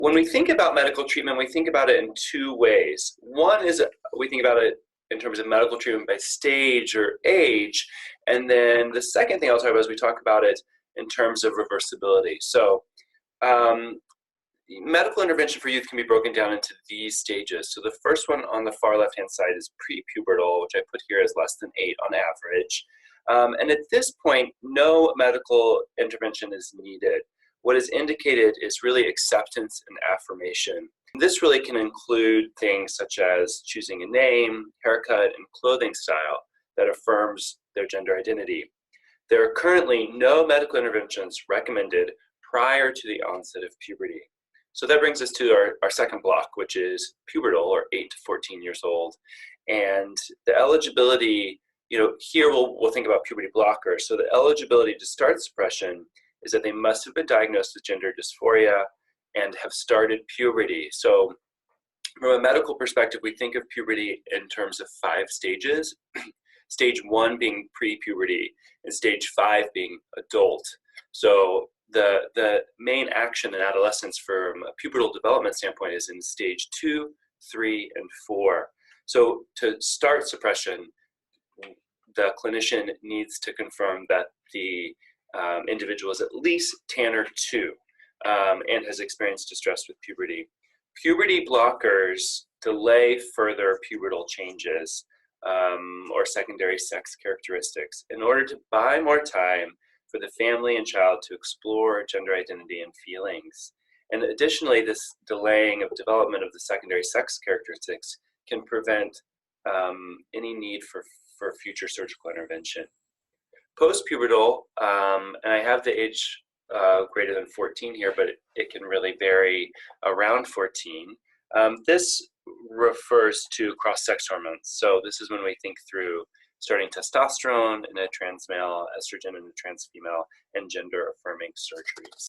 When we think about medical treatment, we think about it in two ways. One is we think about it in terms of medical treatment by stage or age. And then the second thing I'll talk about is we talk about it in terms of reversibility. So medical intervention for youth can be broken down into these stages. So the first one on the far left-hand side is prepubertal, which I put here as less than 8 on average. And at this point, no medical intervention is needed. What is indicated is really acceptance and affirmation. This really can include things such as choosing a name, haircut, and clothing style that affirms their gender identity. There are currently no medical interventions recommended prior to the onset of puberty. So that brings us to our second block, which is pubertal, or 8 to 14 years old. And the eligibility, here we'll think about puberty blockers. So the eligibility to start suppression is that they must have been diagnosed with gender dysphoria and have started puberty. So from a medical perspective, we think of puberty in terms of 5 stages. Stage 1 being pre-puberty and stage 5 being adult. So the main action in adolescence from a pubertal development standpoint is in stage 2, 3, and 4. So to start suppression, the clinician needs to confirm that the individual is at least 10 or 2 and has experienced distress with puberty. Puberty blockers delay further pubertal changes or secondary sex characteristics in order to buy more time for the family and child to explore gender identity and feelings. And additionally, this delaying of development of the secondary sex characteristics can prevent any need for future surgical intervention. Post-pubertal, and I have the age greater than 14 here, but it can really vary around 14. This refers to cross-sex hormones. So this is when we think through starting testosterone in a trans male, estrogen in a trans female, and gender-affirming surgeries.